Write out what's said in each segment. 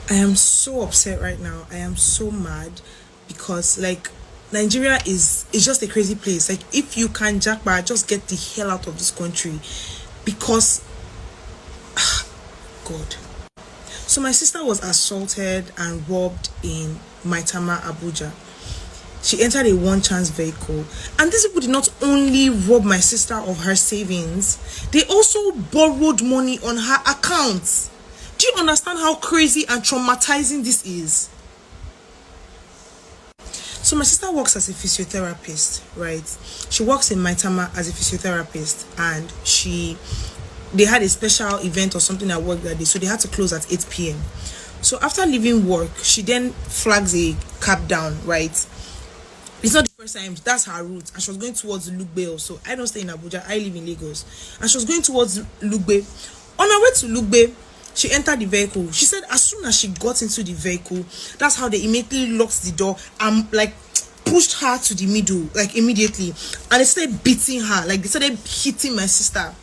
I am so upset right now. I am so mad because like Nigeria is just a crazy place. Like if you can jackpot, just get the hell out of this country because God. So my sister was assaulted and robbed in Maitama, Abuja. She entered a one chance vehicle, and these people did not only rob my sister of her savings, they also borrowed money on her account. Do you understand how crazy and traumatizing this is? So my sister works as a physiotherapist, right? She works in Maitama as a physiotherapist, and they had a special event or something at work that day, so they had to close at 8 p.m. So after leaving work, she then flags a cab down, right? It's not the first time, that's her route, and she was going towards Lugbe also. I don't stay in Abuja, I live in Lagos. And she was going towards Lugbe. On her way to Lugbe, she entered the vehicle. She said as soon as she got into the vehicle, that's how they immediately locked the door and like pushed her to the middle, like immediately. And they started beating her, like they started hitting my sister.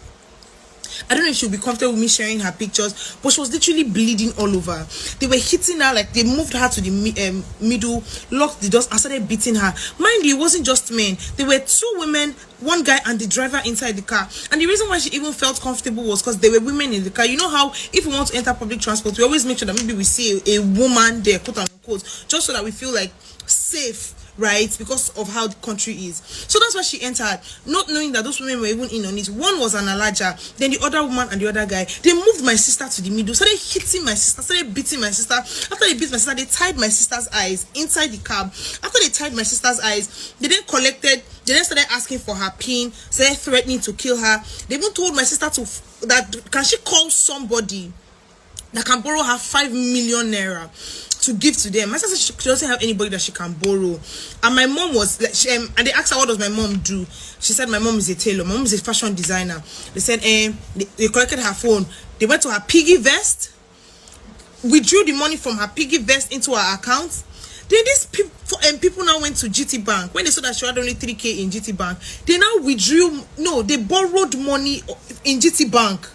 I don't know if she'll be comfortable with me sharing her pictures, but she was literally bleeding all over. They were hitting her, like they moved her to the middle, locked the doors and started beating her. Mind you, it wasn't just men. There were two women, one guy and the driver inside the car. And the reason why she even felt comfortable was because there were women in the car. You know how if we want to enter public transport, we always make sure that maybe we see a woman there, quote unquote, just so that we feel like safe, right? Because of how the country is. So that's why she entered, not knowing that those women were even in on it. One was an alaja, then the other woman and the other guy. They moved my sister to the middle, started hitting my sister, started beating my sister. After they beat my sister, they tied my sister's eyes inside the cab. After they tied my sister's eyes, they then started asking for her pin, started threatening to kill her. They even told my sister can she call somebody that can borrow her 5 million naira to give to them. My sister said she doesn't have anybody that she can borrow. And my mom was like, and they asked her what does my mom do. She said my mom is a tailor, my mom is a fashion designer. They said they collected her phone. They went to her piggy vest, withdrew the money from her piggy vest into her account. Then these people now went to GT Bank. When they saw that she had only 3k in GT Bank, they now they borrowed money in GT Bank.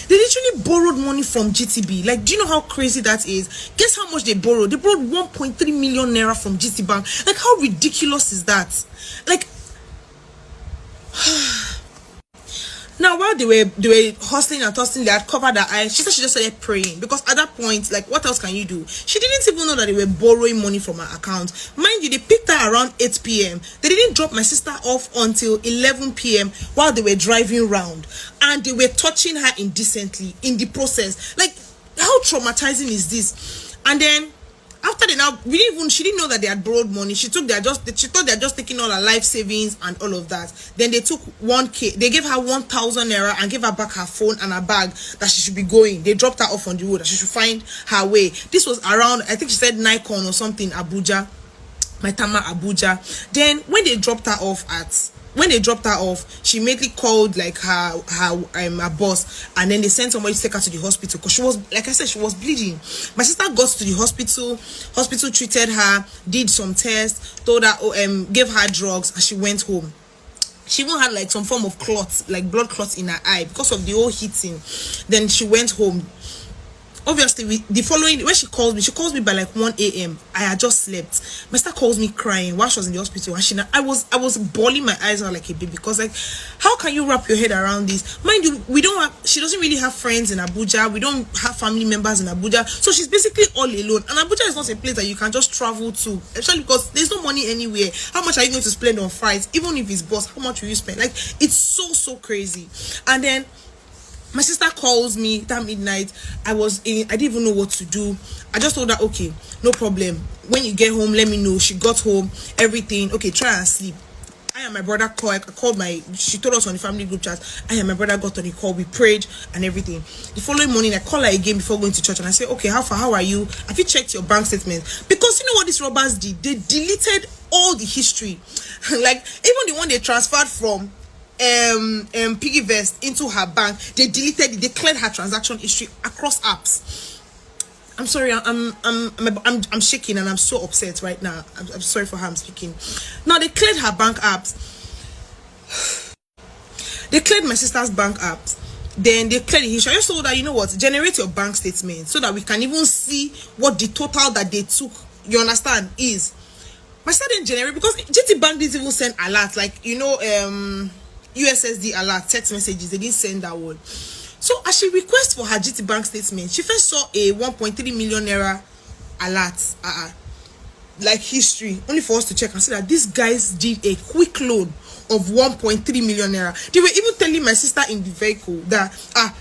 They literally borrowed money from GTB. Like, do you know how crazy that is? Guess how much they borrowed? They borrowed 1.3 million naira from GT Bank. Like, how ridiculous is that? Like, now while they were hustling and tossing, they had covered her eyes. She said she just started praying because at that point, like, what else can you do? She didn't even know that they were borrowing money from her account. Mind you, they picked her around 8 p.m. They didn't drop my sister off until 11 p.m. while they were driving round, and they were touching her indecently in the process. Like, how traumatizing is this? And then after she didn't know that they had borrowed money. She thought they had just taking all her life savings and all of that. Then they took 1k. They gave her 1,000 naira and gave her back her phone and her bag that she should be going. They dropped her off on the road that she should find her way. This was around, I think she said Nikon or something, Abuja, Maitama, Abuja. Then when they dropped her off, she immediately called like her boss, and then they sent somebody to take her to the hospital because she was, like I said, she was bleeding. My sister got to the hospital treated her, did some tests, told her gave her drugs, and she went home. She even had like some form of clots, like blood clots in her eye because of the whole hitting. Then she went home. Obviously, when she calls me by like 1 a.m. I had just slept. My sister calls me crying while she was in the hospital, and I was bawling my eyes out like a baby because, like, how can you wrap your head around this? Mind you, she doesn't really have friends in Abuja. We don't have family members in Abuja, so she's basically all alone. And Abuja is not a place that you can just travel to, especially because there's no money anywhere. How much are you going to spend on flights? Even if it's bus, how much will you spend? Like, it's so crazy. And then my sister calls me that midnight. I didn't even know what to do. I just told her, okay, no problem. When you get home, let me know. She got home, everything. Okay, try and sleep. I and my brother she told us on the family group chat. I and my brother got on the call. We prayed and everything. The following morning, I called her again before going to church, and I said, okay, how are you? Have you checked your bank statement? Because you know what these robbers did? They deleted all the history. Like, even the one they transferred from piggy vest into her bank, they deleted it. They cleared her transaction history across apps. I'm sorry, I'm shaking and I'm so upset right now. I'm sorry for how I'm speaking. Now they cleared her bank apps. They cleared my sister's bank apps. Then they clear the history. I just told her, you know what, generate your bank statement so that we can even see what the total that they took, you understand, is. My sister didn't generate because GT Bank didn't even send alert, like, you know, USSD alert, text messages. They didn't send that one. So as she requests for her GT Bank statement, she first saw a 1.3 million naira alert, like history, only for us to check and see that these guys did a quick loan of 1.3 million naira. They were even telling my sister in the vehicle that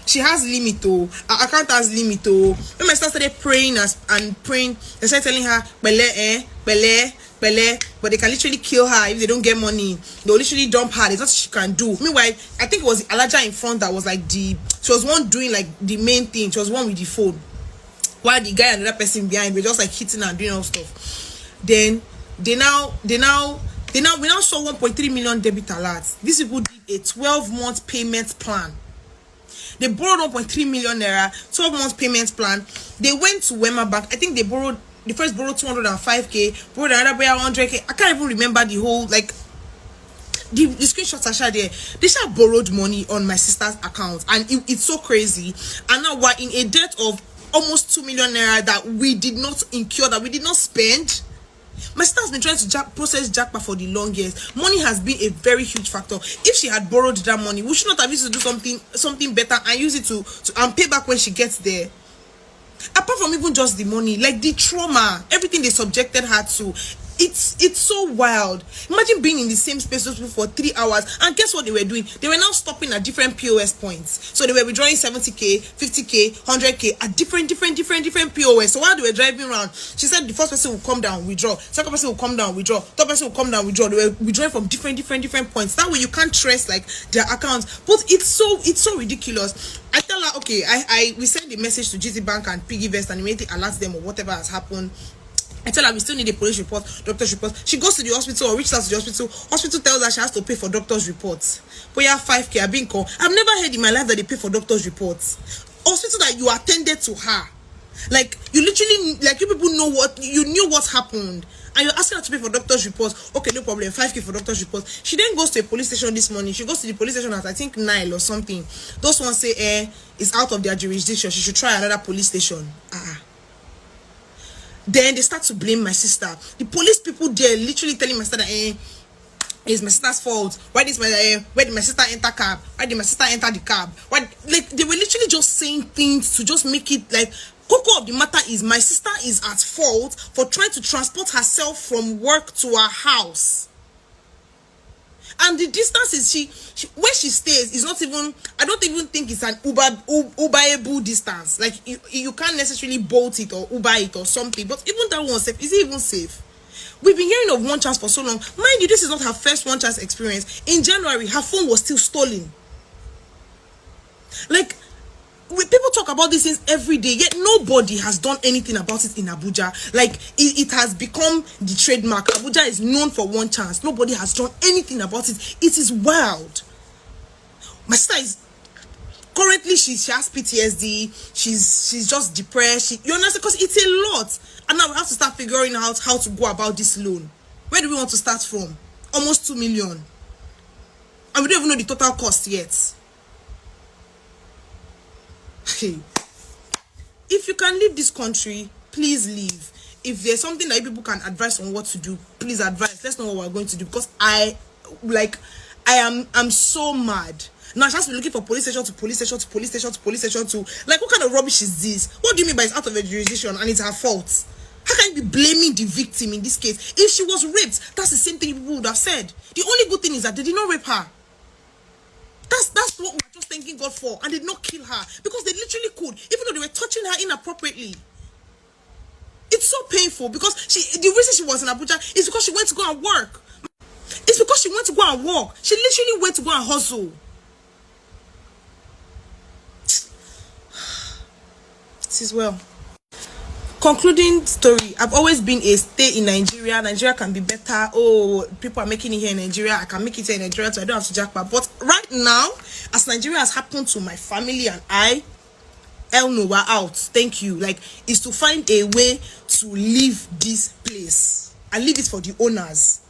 she has limit, her account has limit. When my sister started praying and praying, they started telling her bele, but they can literally kill her if they don't get money. They'll literally dump her. There's nothing she can do. Meanwhile, I think it was the Alaja in front that was like she was one doing like the main thing. She was one with the phone, while the guy and another person behind were just like hitting her and doing all stuff. Then we now saw 1.3 million debit alerts. These people did a 12-month payment plan. They borrowed 1.3 million naira, 12-month payment plan. They went to Wema Bank. I think they first borrowed 205k, borrowed another 100k. I can't even remember the whole, like, the screenshots are there. They should borrowed money on my sister's account, and it's so crazy. And now we're in a debt of almost 2 million naira that we did not incur, that we did not spend. My sister has been trying to process Jackpot for the longest. Money has been a very huge factor. If she had borrowed that money, we should not have used to do something better and use it to and pay back when she gets there. Apart from even just the money, like the trauma, everything they subjected her to, it's so wild. Imagine being in the same space with people for 3 hours, and guess what they were doing? They were now stopping at different POS points. So they were withdrawing 70k, 50k, 100k at different POS. So while they were driving around, she said the first person will come down, withdraw. Second person will come down, withdraw. Third person will come down, withdraw. They were withdrawing from different points. That way you can't trace like their accounts. But it's so ridiculous. I tell her, okay, we send a message to GT Bank and Piggyvest and immediately alert them or whatever has happened. I tell her we still need a police report, doctor's report. She goes to the hospital or reaches out to the hospital. Hospital tells her she has to pay for doctor's reports. But yeah, 5k are being called. I've never heard in my life that they pay for doctor's reports. Hospital that you attended to her. Like, you literally, like, you people you knew what happened. And you're asking her to pay for doctor's reports. Okay, no problem, 5k for doctor's reports. She then goes to a police station this morning. She goes to the police station at, I think, 9 or something. Those ones say, it's out of their jurisdiction. She should try another police station. Then they start to blame my sister. The police people there literally telling my sister that it's my sister's fault. Why did my sister enter cab? Why did my sister enter the cab? Why, like, they were literally just saying things to just make it like, cocoa of the matter is my sister is at fault for trying to transport herself from work to her house. And the distance is she where she stays is not even, I don't even think it's an Uberable distance. Like you can't necessarily bolt it or Uber it or something. But even that one safe, is it even safe? We've been hearing of one chance for so long. Mind you, this is not her first one chance experience. In January, her phone was still stolen. Like, people talk about these things every day, yet nobody has done anything about it in Abuja. Like, it has become the trademark. Abuja is known for one chance. Nobody has done anything about it. It is wild. My sister is currently, she has PTSD. She's just depressed. You understand? Because it's a lot. And now we have to start figuring out how to go about this loan. Where do we want to start from? Almost 2 million. And we don't even know the total cost yet. Hey, if you can leave this country, please leave. If there's something that people can advise on what to do, please advise. Let's know what we're going to do, because I'm so mad. Now she has to be looking for police station to police station to police station to police station to, like, what kind of rubbish is this? What do you mean by it's out of her jurisdiction and it's her fault? How can you be blaming the victim in this case? If she was raped, that's the same thing people would have said. The only good thing is that they did not rape her. That's what we're just thanking God for, and they did not kill her, because they literally could, even though they were touching her inappropriately. It's so painful, because the reason she was in Abuja is because she went to go and work. It's because she went to go and work. She literally went to go and hustle. It is well. Concluding story, I've always been a stay in Nigeria. Nigeria can be better. Oh, people are making it here in Nigeria. I can make it here in Nigeria, so I don't have to jackpot. But right now, as Nigeria has happened to my family and I, hell no, we're out. Thank you. Like, is to find a way to leave this place and leave it for the owners.